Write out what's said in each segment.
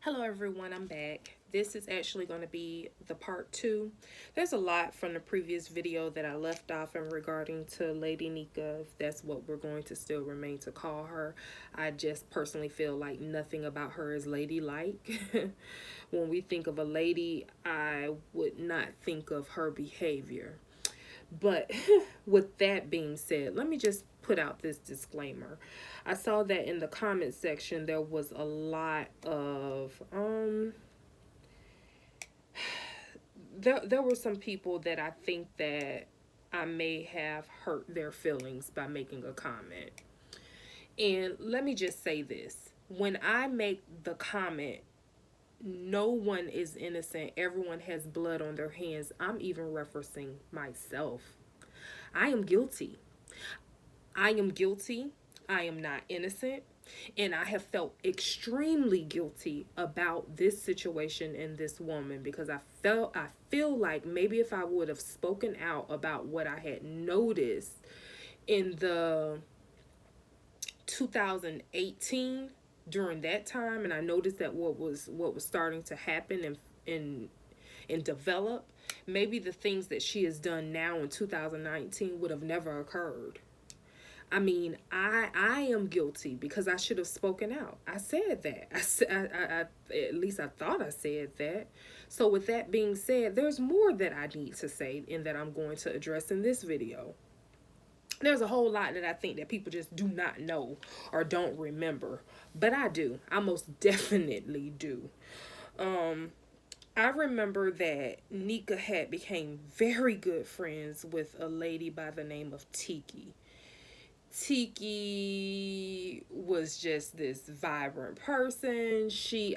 Hello everyone, I'm back. This is actually going to be the part two. There's a lot from the previous video that I left off in regarding to Lady Nyca, if that's what we're going to still remain to call her. I just personally feel like nothing about her is ladylike. When we think of a lady, I would not think of her behavior. But with that being said, let me just put out this disclaimer. I saw that in the comment section there was a lot of there were some people that I think that I may have hurt their feelings by making a comment. And let me just say this. When I make the comment, no one is innocent. Everyone has blood on their hands. I'm even referencing myself. I am guilty. I am guilty. I am not innocent. And I have felt extremely guilty about this situation and this woman because I feel like maybe if I would have spoken out about what I had noticed in the 2018 during that time, and I noticed that what was starting to happen and develop, maybe the things that she has done now in 2019 would have never occurred. I mean, I am guilty because I should have spoken out. I said that. At least I thought I said that. So with that being said, there's more that I need to say and that I'm going to address in this video. There's a whole lot that I think that people just do not know or don't remember, but I do. I most definitely do. I remember that Nika had became very good friends with a lady by the name of Tiki. Tiki was just this vibrant person.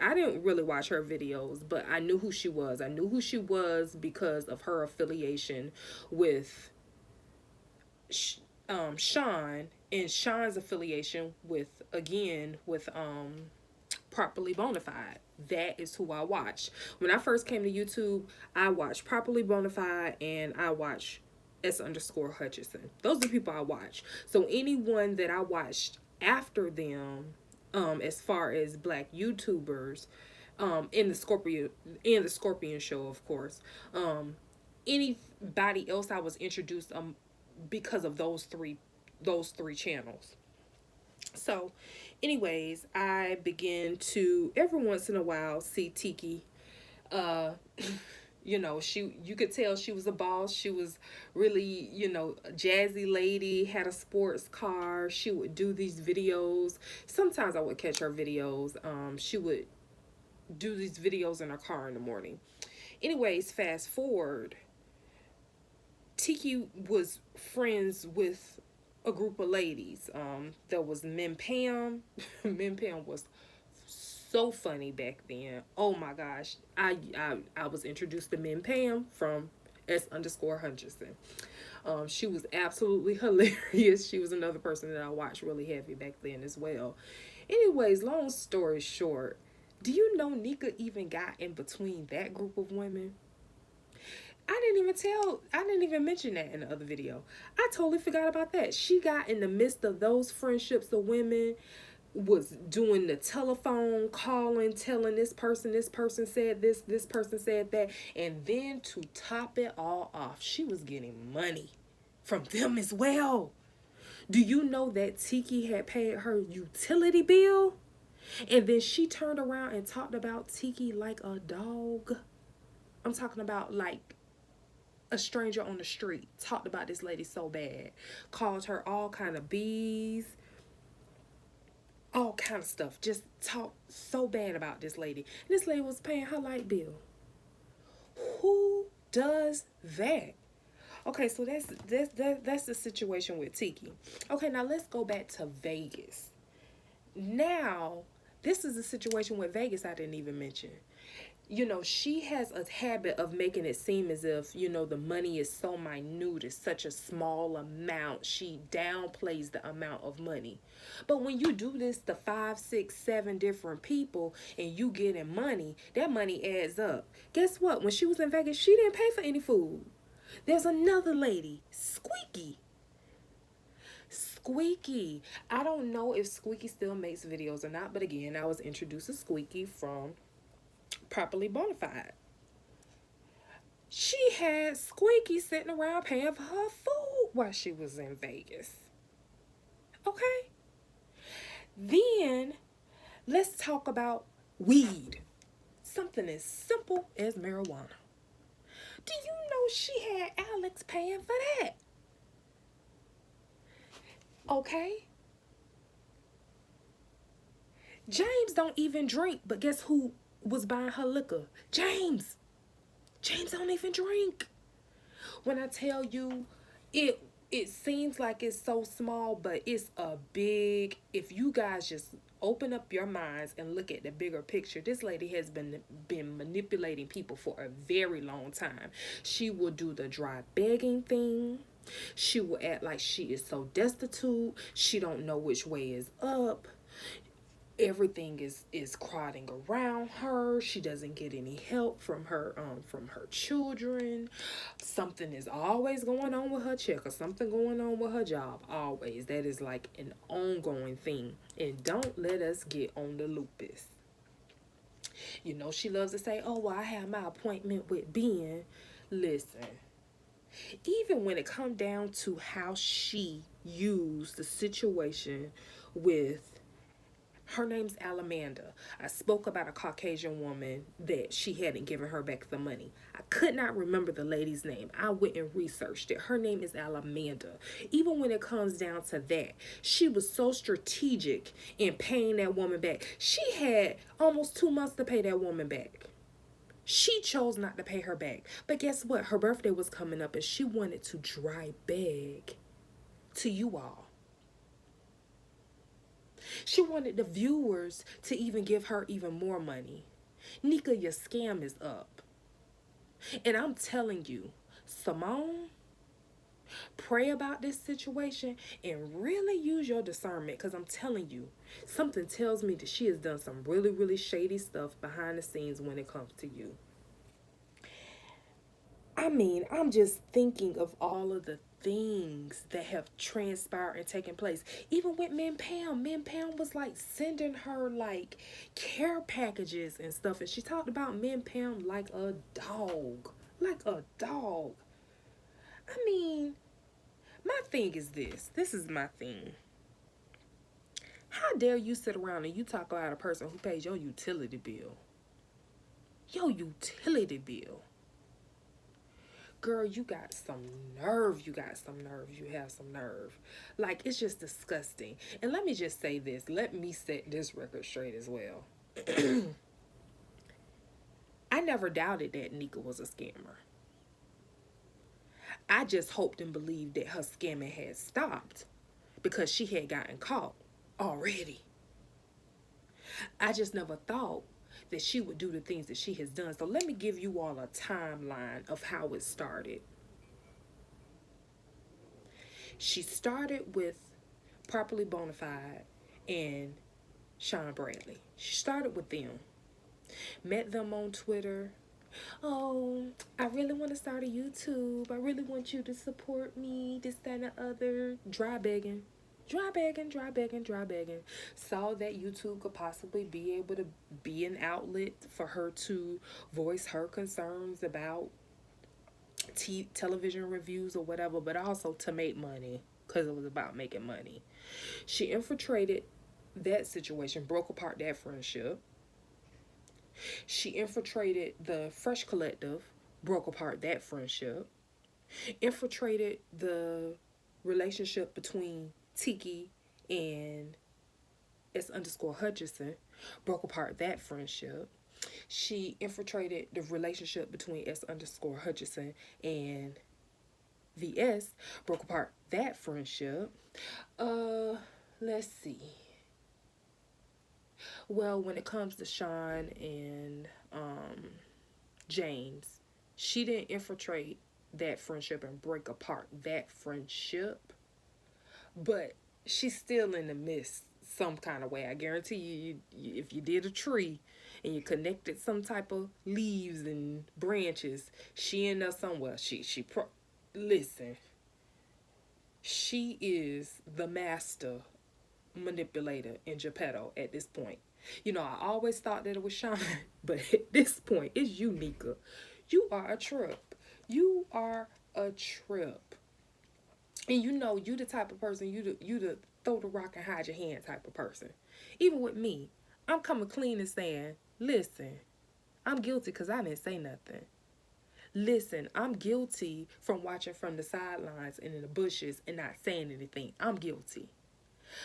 I didn't really watch her videos, but I knew who she was. I knew who she was because of her affiliation with Sean, and Sean's affiliation with Properly Bonafide. That is who I watched. When I first came to YouTube, I watched Properly Bonafide and I watched S_Hutchinson. Those are the people I watch. So anyone that I watched after them, as far as black YouTubers, in the Scorpion show, of course, anybody else I was introduced because of those three channels. So, anyways, I begin to every once in a while see Tiki. Uh, you could tell she was a boss. She was really, a jazzy lady, had a sports car. She would do these videos. Sometimes I would catch her videos. She would do these videos in her car in the morning. Anyways, fast forward, Tiki was friends with a group of ladies. There was Min Pam. Min Pam was so funny back then. Oh my gosh. I was introduced to Min Pam from S_Hutchinson. She was absolutely hilarious. She was another person that I watched really heavy back then as well. Anyways, long story short, do you know Nika even got in between that group of women? I didn't even mention that in the other video. I totally forgot about that. She got in the midst of those friendships of women, was doing the telephone calling, telling this person said this person said that. And then to top it all off, she was getting money from them as well. Do you know that Tiki had paid her utility bill? And then she turned around and talked about Tiki like a dog. I'm talking about like a stranger on the street. Talked about this lady so bad. Called her all kind of bees. All kind of stuff. Just talked so bad about this lady. And this lady was paying her light bill. Who does that? Okay, so that's the situation with Tiki. Okay, now let's go back to Vegas. Now, this is a situation with Vegas I didn't even mention. She has a habit of making it seem as if, the money is so minute, it's such a small amount. She downplays the amount of money. But when you do this to 5, 6, 7 different people and you getting money, that money adds up. Guess what? When she was in Vegas, she didn't pay for any food. There's another lady, Squeaky. Squeaky. I don't know if Squeaky still makes videos or not, but again, I was introduced to Squeaky from properly bona fide. She had Squeaky sitting around paying for her food while she was in Vegas. Okay? Then let's talk about weed. Something as simple as marijuana. Do you know she had Alex paying for that? Okay? James don't even drink, but guess who was buying her liquor? James. James don't even drink. When I tell you, it seems like it's so small, but it's a big, if you guys just open up your minds and look at the bigger picture, this lady has been manipulating people for a very long time. She will do the dry begging thing. She will act like she is so destitute. She don't know which way is up. Everything is crowding around her. She doesn't get any help from her children. Something is always going on with her check, or something going on with her job. Always. That is like an ongoing thing. And don't let us get on the lupus. You know, she loves to say, oh, well, I have my appointment with Ben. Listen, even when it comes down to how she used the situation with, her name's Alamanda. I spoke about a Caucasian woman that she hadn't given her back the money. I could not remember the lady's name. I went and researched it. Her name is Alamanda. Even when it comes down to that, she was so strategic in paying that woman back. She had almost 2 months to pay that woman back. She chose not to pay her back. But guess what? Her birthday was coming up and she wanted to dry beg to you all. She wanted the viewers to even give her even more money. Nyca, your scam is up. And I'm telling you, Simone, pray about this situation and really use your discernment, because I'm telling you, something tells me that she has done some really, really shady stuff behind the scenes when it comes to you. I mean, I'm just thinking of all of the things that have transpired and taken place. Even with Min Pam was like sending her like care packages and stuff. And she talked about Min Pam like a dog. Like a dog. I mean, my thing is this. This is my thing. How dare you sit around and you talk about a person who pays your utility bill? Your utility bill. Girl, you got some nerve. You got some nerve. You have some nerve. Like, it's just disgusting. And let me just say this. Let me set this record straight as well. I never doubted that Nyca was a scammer. I just hoped and believed that her scamming had stopped because she had gotten caught already. I just never thought that she would do the things that she has done. So let me give you all a timeline of how it started. She started with Properly Bonafide and Sean Bradley. She started with them. Met them on Twitter. Oh, I really want to start a YouTube. I really want you to support me. This, that, and the other. Dry begging. Saw that YouTube could possibly be able to be an outlet for her to voice her concerns about television reviews or whatever, but also to make money, because it was about making money. She infiltrated that situation, broke apart that friendship. She infiltrated the Fresh Collective, broke apart that friendship. Infiltrated the relationship between Tiki and S_Hutchinson, broke apart that friendship. She infiltrated the relationship between S_Hutchinson and VS, broke apart that friendship. Let's see. Well, when it comes to Sean and James, she didn't infiltrate that friendship and break apart that friendship, but she's still in the midst some kind of way. I guarantee you, if you did a tree and you connected some type of leaves and branches, she in there somewhere. Listen, she is the master manipulator in Geppetto at this point. You know, I always thought that it was Sean, but at this point, it's you, Nyca. You are a trip. You are a trip. And you know, you the type of person, you the throw the rock and hide your hand type of person. Even with me, I'm coming clean and saying, listen, I'm guilty because I didn't say nothing. Listen, I'm guilty from watching from the sidelines and in the bushes and not saying anything. I'm guilty.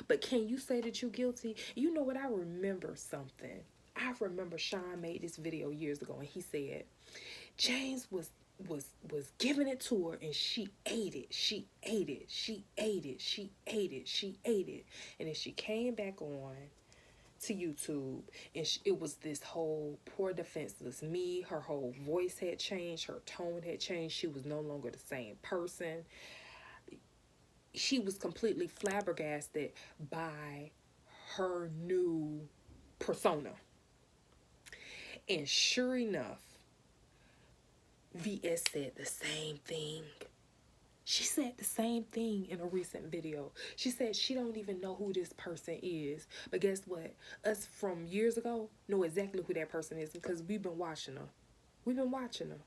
But can you say that you're guilty? You know what? I remember something. I remember Sean made this video years ago and he said James was giving it to her and she ate it. She ate it. She ate it. She ate it. She ate it. And then she came back on to YouTube and it was this whole poor defenseless me. Her whole voice had changed. Her tone had changed. She was no longer the same person. She was completely flabbergasted by her new persona. And sure enough, VS said the same thing. She said the same thing in a recent video. She said she don't even know who this person is. But guess what? Us from years ago know exactly who that person is because we've been watching her. We've been watching her.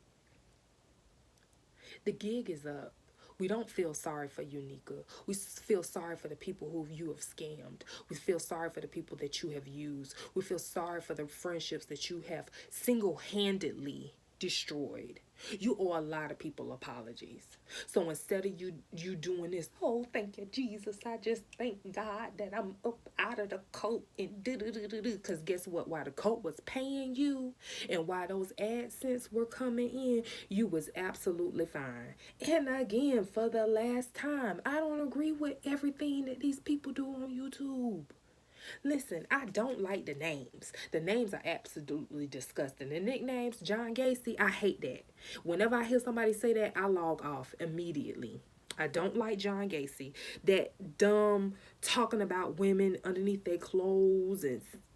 The gig is up. We don't feel sorry for you, Nyca. We feel sorry for the people who you have scammed. We feel sorry for the people that you have used. We feel sorry for the friendships that you have single-handedly destroyed. You owe a lot of people apologies. So instead of you doing this, oh, thank you, Jesus, I just thank God that I'm up out of the cult and do-do-do-do-do. Because guess what? While the cult was paying you and while those AdSense were coming in, you was absolutely fine. And again, for the last time, I don't agree with everything that these people do on YouTube. Listen, I don't like the names. The names are absolutely disgusting. The nicknames, John Gacy, I hate that. Whenever I hear somebody say that, I log off immediately. I don't like John Gacy. That dumb talking about women underneath their clothes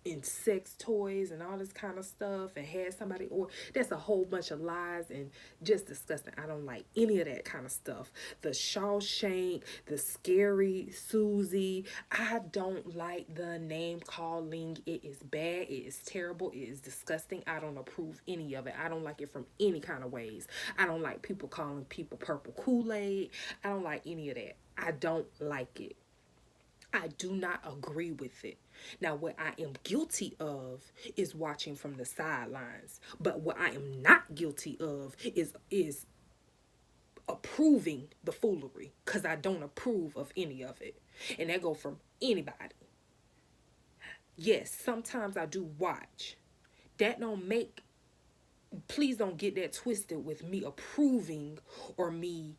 and sex toys and all this kind of stuff and had somebody, or that's a whole bunch of lies and just disgusting. I don't like any of that kind of stuff. The Shawshank, the scary Susie, I don't like the name calling. It is bad, it is terrible, it is disgusting. I don't approve any of it. I don't like it from any kind of ways. I don't like people calling people purple Kool-Aid. I don't like any of that. I don't like it. I do not agree with it. Now, what I am guilty of is watching from the sidelines. But what I am not guilty of is approving the foolery, because I don't approve of any of it. And that go from anybody. Yes, sometimes I do watch. That don't make, please don't get that twisted with me approving or me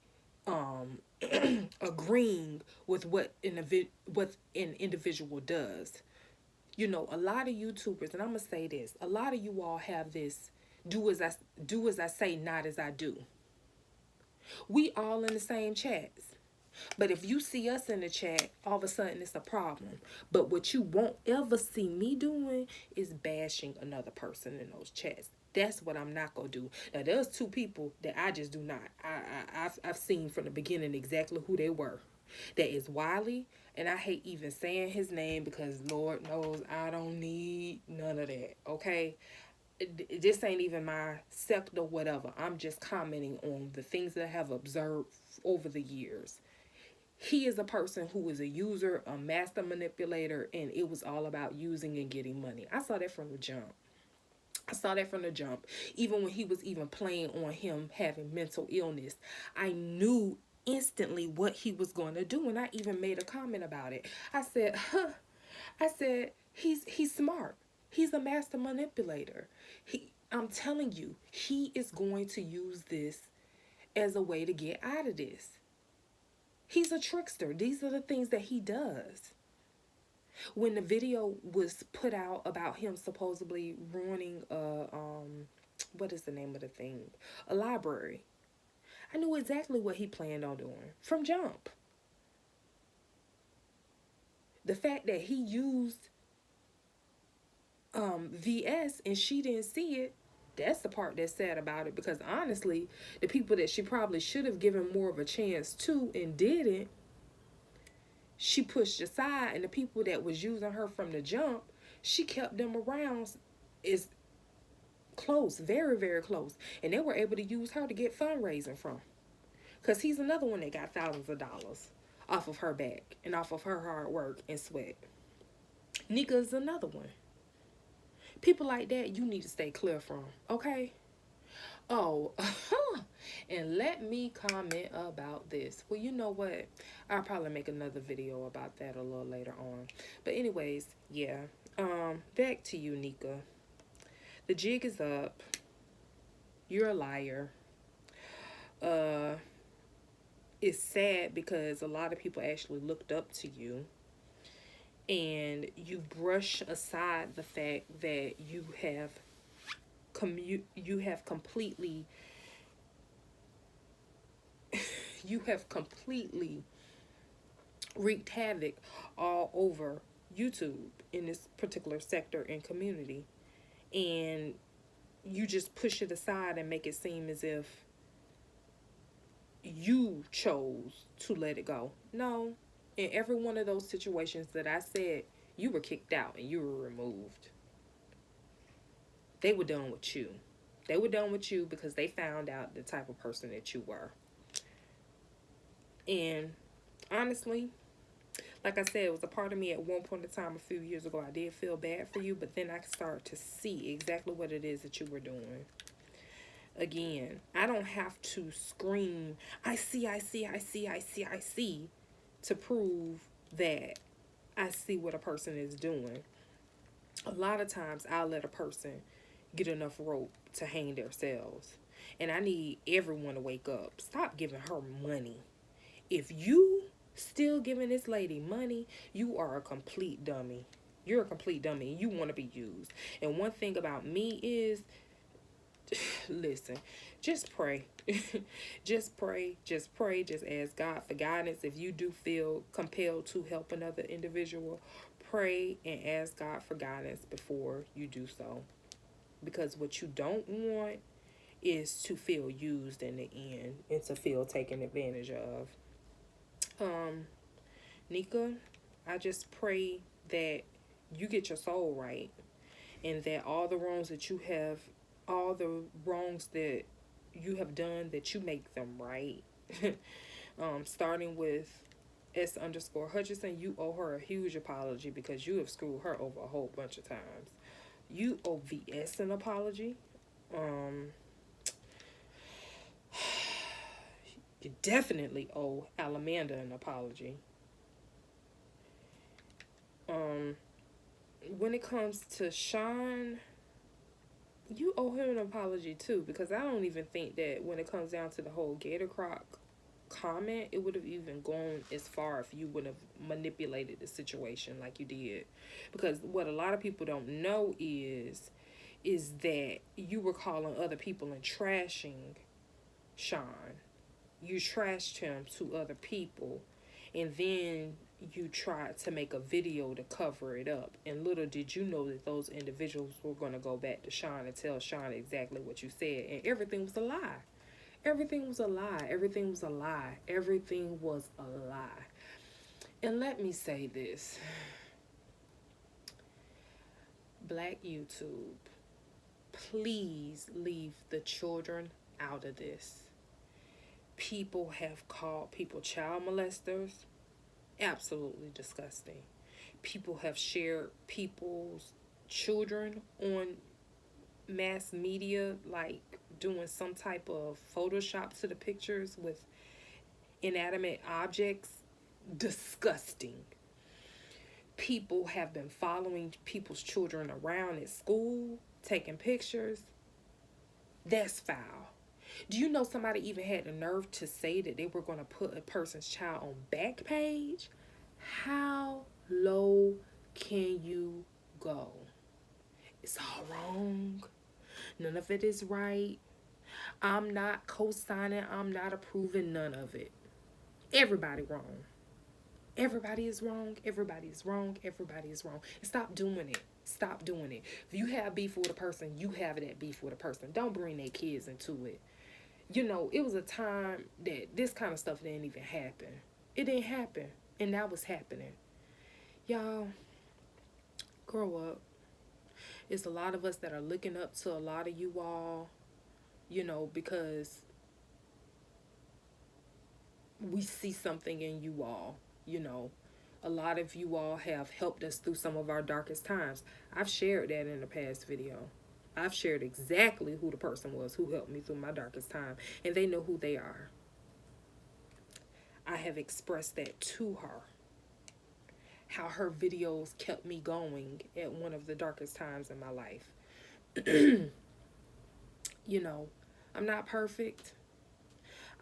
agreeing with what an individual does. You know, a lot of YouTubers, and I'm gonna say this, a lot of you all have this do as I say, not as I do. We all in the same chats. But if you see us in the chat, all of a sudden it's a problem. But what you won't ever see me doing is bashing another person in those chats. That's what I'm not gonna do. Now there's two people that I just do not. I've seen from the beginning exactly who they were. That is Wiley, and I hate even saying his name because Lord knows I don't need none of that. Okay, this ain't even my sector, whatever. I'm just commenting on the things that I have observed over the years. He is a person who is a user, a master manipulator, and it was all about using and getting money. I saw that from the jump. I saw that from the jump. Even when he was even playing on him having mental illness, I knew instantly what he was going to do, and I even made a comment about it. I said, he's smart. He's a master manipulator. I'm telling you, he is going to use this as a way to get out of this. He's a trickster. These are the things that he does. When the video was put out about him supposedly ruining what is the name of the thing? A library. I knew exactly what he planned on doing from jump. The fact that he used VS and she didn't see it, that's the part that's sad about it, because honestly, the people that she probably should have given more of a chance to and didn't, she pushed aside, and the people that was using her from the jump, She kept them around, is close, very, very close. And they were able to use her to get fundraising from. Because he's another one that got thousands of dollars off of her back and off of her hard work and sweat. Nyca is another one. People like that you need to stay clear from, okay? Oh, and let me comment about this. Well, you know what? I'll probably make another video about that a little later on. But anyways, yeah. Back to you, Nyca. The jig is up. You're a liar. It's sad because a lot of people actually looked up to you, and you brush aside the fact that you have completely wreaked havoc all over YouTube in this particular sector and community, and you just push it aside and make it seem as if you chose to let it go. No, in every one of those situations that I said, you were kicked out and you were removed. They were done with you. They were done with you because they found out the type of person that you were. And honestly, like I said, it was a part of me at one point in time a few years ago. I did feel bad for you, but then I started to see exactly what it is that you were doing. Again, I don't have to scream, I see, to prove that I see what a person is doing. A lot of times I'll let a person get enough rope to hang themselves. And I need everyone to wake up. Stop giving her money. If you still giving this lady money, you are a complete dummy. You're a complete dummy and you want to be used. And one thing about me is, listen, just pray. Just pray. Just ask God for guidance. If you do feel compelled to help another individual, pray and ask God for guidance before you do so. Because what you don't want is to feel used in the end and to feel taken advantage of. Nyca, I just pray that you get your soul right and that all the wrongs that you have done, that you make them right. Starting with S_Hutchinson, you owe her a huge apology because you have screwed her over a whole bunch of times. You owe VS an apology. You definitely owe Alamanda an apology. When it comes to Sean, you owe him an apology too, because I don't even think that when it comes down to the whole Gator Croc comment, it would have even gone as far if you would have manipulated the situation like you did. Because what a lot of people don't know is that you were calling other people and trashing Sean. You trashed him to other people, and then you tried to make a video to cover it up. And little did you know that those individuals were going to go back to Sean and tell Sean exactly what you said. And everything was a lie. Everything was a lie. Everything was a lie. Everything was a lie. And let me say this. Black YouTube, please leave the children out of this. People have called people child molesters. Absolutely disgusting. People have shared people's children on mass media, like doing some type of Photoshop to the pictures with inanimate objects. Disgusting. People have been following people's children around at school, taking pictures. That's foul. Do you know somebody even had the nerve to say that they were going to put a person's child on Backpage? How low can you go? It's all wrong. None of it is right. I'm not co-signing. I'm not approving none of it. Everybody wrong. Everybody is wrong. Everybody is wrong. Everybody is wrong. And stop doing it. Stop doing it. If you have beef with a person, you have that beef with a person. Don't bring their kids into it. You know, it was a time that this kind of stuff didn't even happen. It didn't happen. And now it's happening. Y'all, grow up. It's a lot of us that are looking up to a lot of you all, you know, because we see something in you all, you know. A lot of you all have helped us through some of our darkest times. I've shared that in a past video. I've shared exactly who the person was who helped me through my darkest time, and they know who they are. I have expressed that to her. How her videos kept me going at one of the darkest times in my life. You know, I'm not perfect.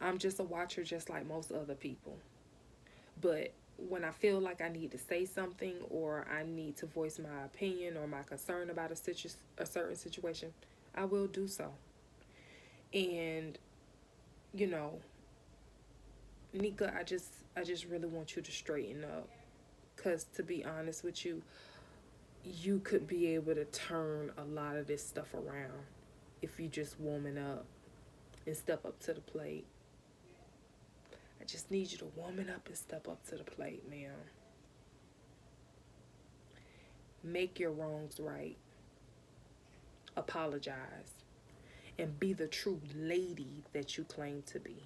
I'm just a watcher just like most other people. But when I feel like I need to say something or I need to voice my opinion or my concern about a certain situation, I will do so. And, you know, Nyca, I just really want you to straighten up. Because to be honest with you, you could be able to turn a lot of this stuff around if you just woman up and step up to the plate. I just need you to woman up and step up to the plate, ma'am. Make your wrongs right. Apologize. And be the true lady that you claim to be.